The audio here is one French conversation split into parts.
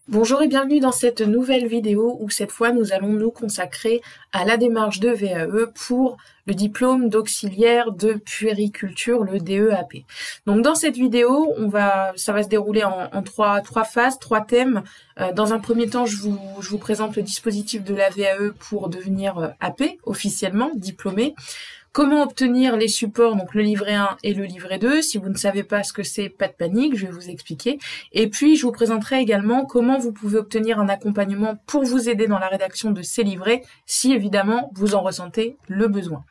Bonjour et bienvenue dans cette nouvelle vidéo où cette fois nous allons nous consacrer à la démarche de VAE pour le diplôme d'auxiliaire de puériculture, le DEAP. Donc dans cette vidéo, ça va se dérouler en trois phases, trois thèmes. Dans un premier temps, je vous présente le dispositif de la VAE pour devenir AP, officiellement diplômé. Comment obtenir les supports, donc le livret 1 et le livret 2. Si vous ne savez pas ce que c'est, pas de panique, je vais vous expliquer. Et puis, je vous présenterai également comment vous pouvez obtenir un accompagnement pour vous aider dans la rédaction de ces livrets, si évidemment vous en ressentez le besoin.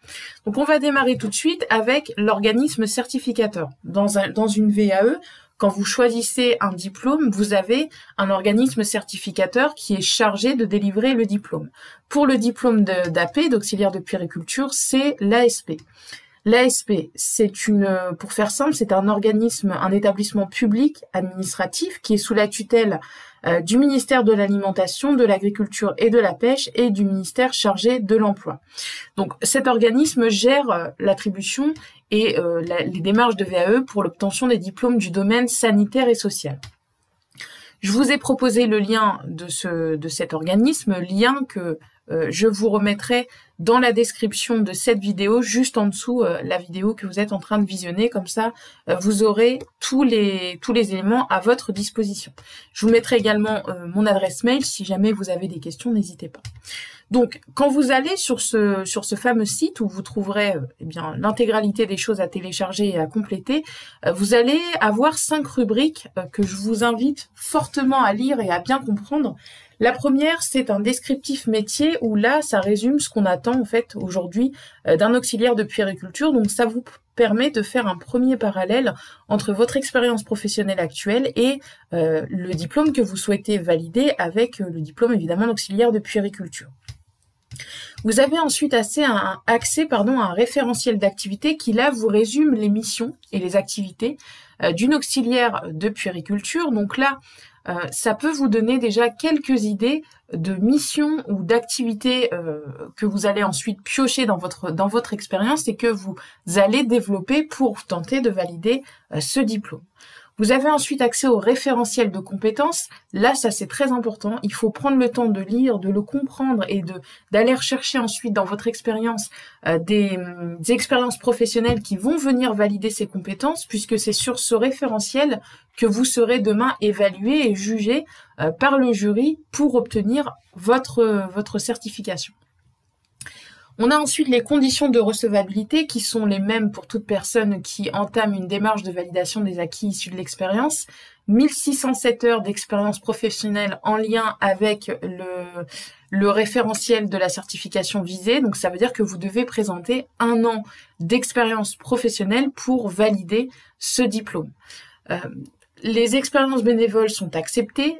Donc, on va démarrer tout de suite avec l'organisme certificateur. Dans une VAE, quand vous choisissez un diplôme, vous avez un organisme certificateur qui est chargé de délivrer le diplôme. Pour le diplôme d'AP, d'auxiliaire de puériculture, c'est l'ASP. L'ASP, pour faire simple, c'est un organisme, un établissement public administratif qui est sous la tutelle du ministère de l'Alimentation, de l'Agriculture et de la Pêche et du ministère chargé de l'Emploi. Donc cet organisme gère l'attribution et les démarches de VAE pour l'obtention des diplômes du domaine sanitaire et social. Je vous ai proposé le lien de cet organisme, lien que je vous remettrai dans la description de cette vidéo, juste en dessous la vidéo que vous êtes en train de visionner, comme ça vous aurez tous les éléments à votre disposition. Je vous mettrai également mon adresse mail, si jamais vous avez des questions, n'hésitez pas. Donc, quand vous allez sur ce fameux site où vous trouverez l'intégralité des choses à télécharger et à compléter, vous allez avoir 5 rubriques que je vous invite fortement à lire et à bien comprendre. La première, c'est un descriptif métier où là, ça résume ce qu'on attend en fait aujourd'hui d'un auxiliaire de puériculture. Donc, ça vous permet de faire un premier parallèle entre votre expérience professionnelle actuelle et le diplôme que vous souhaitez valider avec le diplôme évidemment d'auxiliaire de puériculture. Vous avez ensuite accès à un référentiel d'activité qui là vous résume les missions et les activités d'une auxiliaire de puériculture. Donc là, ça peut vous donner déjà quelques idées de missions ou d'activités que vous allez ensuite piocher dans votre expérience et que vous allez développer pour tenter de valider ce diplôme. Vous avez ensuite accès au référentiel de compétences. Là, ça c'est très important. Il faut prendre le temps de lire, de le comprendre et d'aller rechercher ensuite dans votre expérience des expériences professionnelles qui vont venir valider ces compétences, puisque c'est sur ce référentiel que vous serez demain évalué et jugé par le jury pour obtenir votre certification. On a ensuite les conditions de recevabilité qui sont les mêmes pour toute personne qui entame une démarche de validation des acquis issus de l'expérience. 1607 heures d'expérience professionnelle en lien avec le référentiel de la certification visée. Donc ça veut dire que vous devez présenter 1 an d'expérience professionnelle pour valider ce diplôme. Les expériences bénévoles sont acceptées.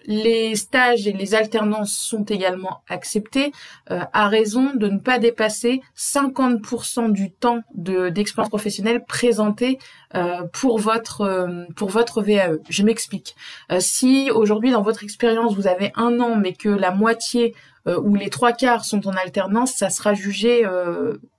Les stages et les alternances sont également acceptés à raison de ne pas dépasser 50% du temps d'expérience professionnelle présenté pour votre VAE. Je m'explique. Si aujourd'hui dans votre expérience vous avez 1 an mais que la moitié ou les 3/4 sont en alternance, ça sera jugé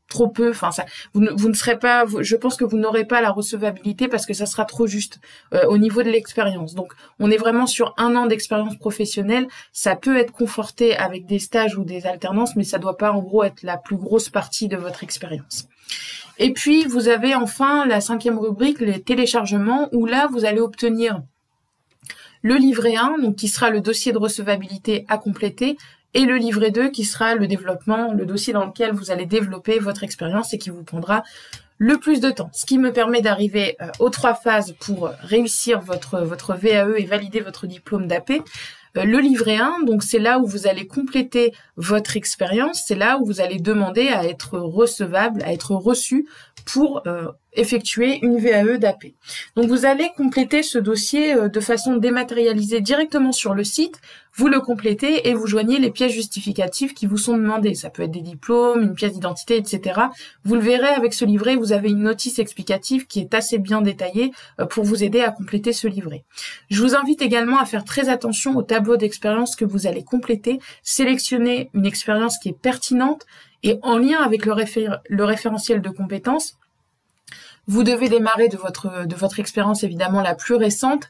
trop peu, enfin vous ne serez pas, je pense que vous n'aurez pas la recevabilité parce que ça sera trop juste au niveau de l'expérience. Donc on est vraiment sur 1 an d'expérience professionnelle. Ça peut être conforté avec des stages ou des alternances, mais ça doit pas en gros être la plus grosse partie de votre expérience. Et puis vous avez enfin la 5e rubrique, les téléchargements, où là vous allez obtenir le livret 1, donc qui sera le dossier de recevabilité à compléter, et le livret 2 qui sera le développement, le dossier dans lequel vous allez développer votre expérience et qui vous prendra le plus de temps. Ce qui me permet d'arriver aux 3 phases pour réussir votre VAE et valider votre diplôme d'AP. Le livret 1, donc c'est là où vous allez compléter votre expérience, c'est là où vous allez demander à être recevable, à être reçu pour effectuer une VAE d'AP. Donc vous allez compléter ce dossier de façon dématérialisée directement sur le site, vous le complétez et vous joignez les pièces justificatives qui vous sont demandées. Ça peut être des diplômes, une pièce d'identité, etc. Vous le verrez avec ce livret, vous avez une notice explicative qui est assez bien détaillée pour vous aider à compléter ce livret. Je vous invite également à faire très attention au tableau d'expérience que vous allez compléter, sélectionner une expérience qui est pertinente et en lien avec le référentiel de compétences. Vous devez démarrer de votre expérience évidemment la plus récente.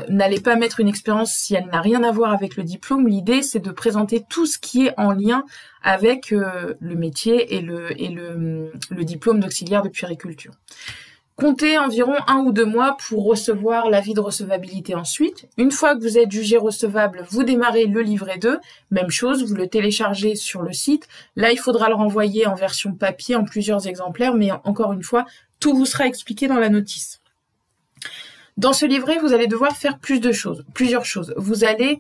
N'allez pas mettre une expérience si elle n'a rien à voir avec le diplôme. L'idée, c'est de présenter tout ce qui est en lien avec le métier et le diplôme d'auxiliaire de puériculture. Comptez environ 1 ou 2 mois pour recevoir l'avis de recevabilité ensuite. Une fois que vous êtes jugé recevable, vous démarrez le livret 2. Même chose, vous le téléchargez sur le site. Là, il faudra le renvoyer en version papier en plusieurs exemplaires, mais encore une fois, tout vous sera expliqué dans la notice. Dans ce livret, vous allez devoir faire plusieurs choses. Vous allez,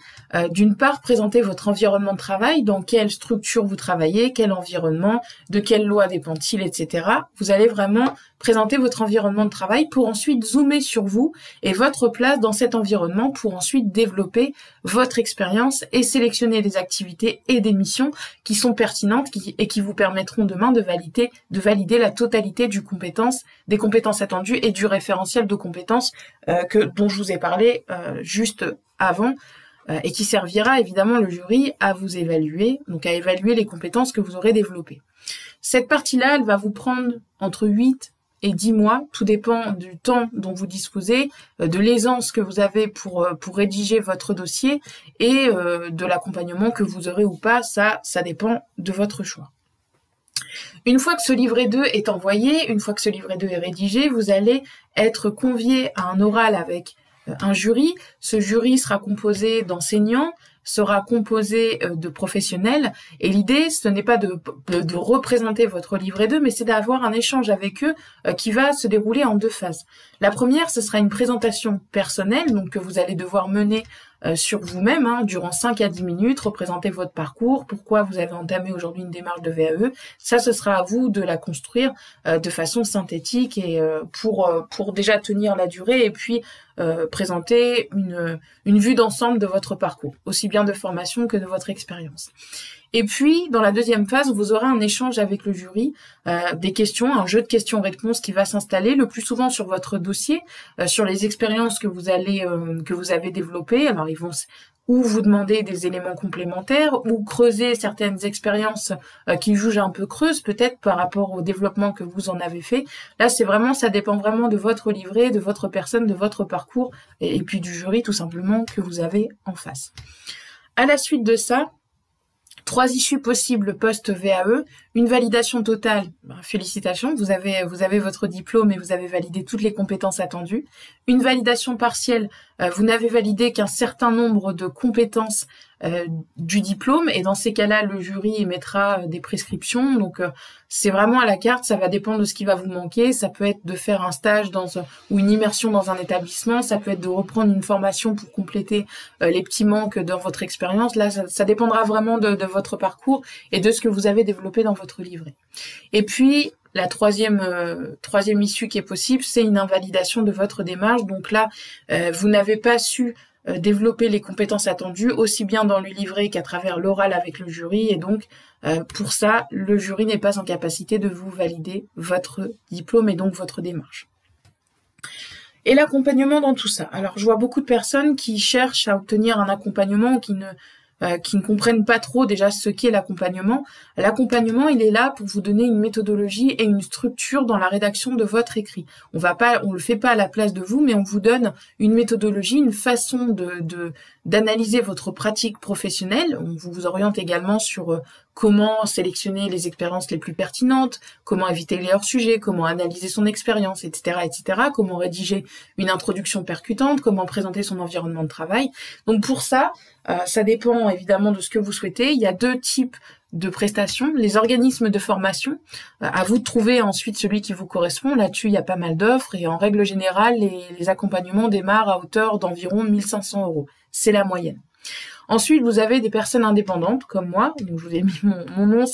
d'une part, présenter votre environnement de travail, dans quelle structure vous travaillez, quel environnement, de quelle loi dépend-il, etc. Vous allez vraiment présenter votre environnement de travail pour ensuite zoomer sur vous et votre place dans cet environnement pour ensuite développer votre expérience et sélectionner des activités et des missions qui sont pertinentes et qui vous permettront demain de valider la totalité des compétences attendues et du référentiel de compétences dont je vous ai parlé juste avant et qui servira évidemment le jury à vous évaluer, donc à évaluer les compétences que vous aurez développées. Cette partie-là, elle va vous prendre entre 8 et 10 mois, tout dépend du temps dont vous disposez, de l'aisance que vous avez pour rédiger votre dossier et de l'accompagnement que vous aurez ou pas, ça dépend de votre choix. Une fois que ce livret 2 est envoyé, une fois que ce livret 2 est rédigé, vous allez être convié à un oral avec un jury. Ce jury sera composé d'enseignants, sera composé de professionnels, et l'idée, ce n'est pas de représenter votre livret 2, mais c'est d'avoir un échange avec eux qui va se dérouler en 2 phases. La première, ce sera une présentation personnelle, donc que vous allez devoir mener sur vous-même, durant 5 à 10 minutes, représenter votre parcours, pourquoi vous avez entamé aujourd'hui une démarche de VAE. Ça, ce sera à vous de la construire de façon synthétique et pour déjà tenir la durée et puis présenter une vue d'ensemble de votre parcours, aussi bien de formation que de votre expérience. Et puis, dans la deuxième phase, vous aurez un échange avec le jury, des questions, un jeu de questions-réponses qui va s'installer le plus souvent sur votre dossier, sur les expériences que vous avez développées. Alors, ils vont ou vous demander des éléments complémentaires ou creuser certaines expériences qui jugent un peu creuses, peut-être par rapport au développement que vous en avez fait. Là, ça dépend vraiment de votre livret, de votre personne, de votre parcours et puis du jury tout simplement que vous avez en face. À la suite de ça, 3 issues possibles post-VAE, une validation totale, félicitations, vous avez votre diplôme et vous avez validé toutes les compétences attendues. Une validation partielle, vous n'avez validé qu'un certain nombre de compétences du diplôme et dans ces cas-là, le jury émettra des prescriptions. Donc c'est vraiment à la carte, ça va dépendre de ce qui va vous manquer. Ça peut être de faire un stage ou une immersion dans un établissement, ça peut être de reprendre une formation pour compléter les petits manques dans votre expérience. Là, ça dépendra vraiment de votre parcours et de ce que vous avez développé dans votre livret. Et puis, la troisième issue qui est possible, c'est une invalidation de votre démarche. Donc là, vous n'avez pas su développer les compétences attendues, aussi bien dans le livret qu'à travers l'oral avec le jury. Et donc, pour ça, le jury n'est pas en capacité de vous valider votre diplôme et donc votre démarche. Et l'accompagnement dans tout ça. Alors, je vois beaucoup de personnes qui cherchent à obtenir un accompagnement qui ne comprennent pas trop déjà ce qu'est l'accompagnement. L'accompagnement, il est là pour vous donner une méthodologie et une structure dans la rédaction de votre écrit. On le fait pas à la place de vous, mais on vous donne une méthodologie, une façon d'analyser votre pratique professionnelle. On vous oriente également sur comment sélectionner les expériences les plus pertinentes, comment éviter les hors-sujets, comment analyser son expérience, etc., etc., comment rédiger une introduction percutante, comment présenter son environnement de travail. Donc pour ça, ça dépend évidemment de ce que vous souhaitez. Il y a 2 types de prestations. Les organismes de formation, à vous de trouver ensuite celui qui vous correspond. Là-dessus, il y a pas mal d'offres et en règle générale, les accompagnements démarrent à hauteur d'environ 1 500 €. C'est la moyenne. Ensuite, vous avez des personnes indépendantes comme moi. Donc, je vous ai mis mon nom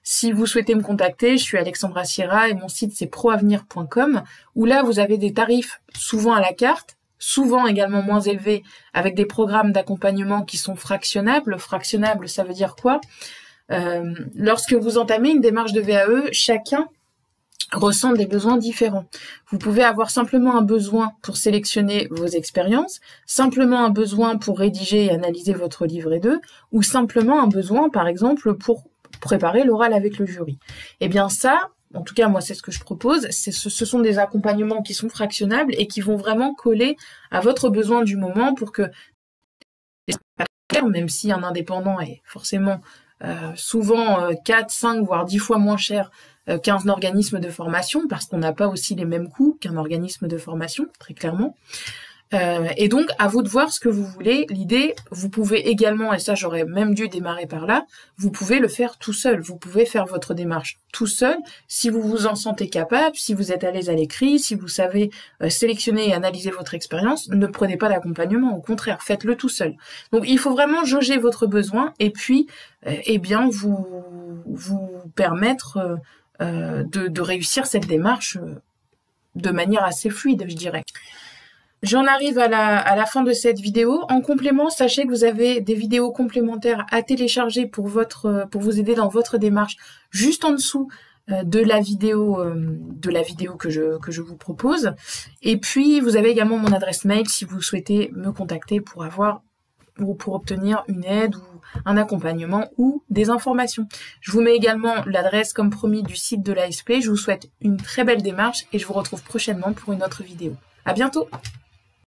si vous souhaitez me contacter. Je suis Alexandra Sierra et mon site c'est proavenir.com où là, vous avez des tarifs souvent à la carte, souvent également moins élevés avec des programmes d'accompagnement qui sont fractionnables. Fractionnable, ça veut dire quoi ? Lorsque vous entamez une démarche de VAE, chacun ressent des besoins différents. Vous pouvez avoir simplement un besoin pour sélectionner vos expériences, simplement un besoin pour rédiger et analyser votre livret 2, ou simplement un besoin, par exemple, pour préparer l'oral avec le jury. Eh bien ça, en tout cas moi c'est ce que je propose, ce sont des accompagnements qui sont fractionnables et qui vont vraiment coller à votre besoin du moment pour que, même si un indépendant est forcément souvent 4, 5, voire 10 fois moins cher qu'un organisme de formation, parce qu'on n'a pas aussi les mêmes coûts qu'un organisme de formation, très clairement. Et donc, à vous de voir ce que vous voulez. L'idée, vous pouvez également, et ça j'aurais même dû démarrer par là, vous pouvez le faire tout seul. Vous pouvez faire votre démarche tout seul, si vous vous en sentez capable, si vous êtes à l'aise à l'écrit, si vous savez sélectionner et analyser votre expérience, ne prenez pas d'accompagnement, au contraire, faites-le tout seul. Donc, il faut vraiment jauger votre besoin et puis, eh bien, vous permettre de réussir cette démarche de manière assez fluide, je dirais. J'en arrive à la fin de cette vidéo. En complément, sachez que vous avez des vidéos complémentaires à télécharger pour vous aider dans votre démarche, juste en dessous de la vidéo que je vous propose. Et puis, vous avez également mon adresse mail si vous souhaitez me contacter pour obtenir une aide ou un accompagnement ou des informations. Je vous mets également l'adresse, comme promis, du site de l'ASP. Je vous souhaite une très belle démarche et je vous retrouve prochainement pour une autre vidéo. À bientôt!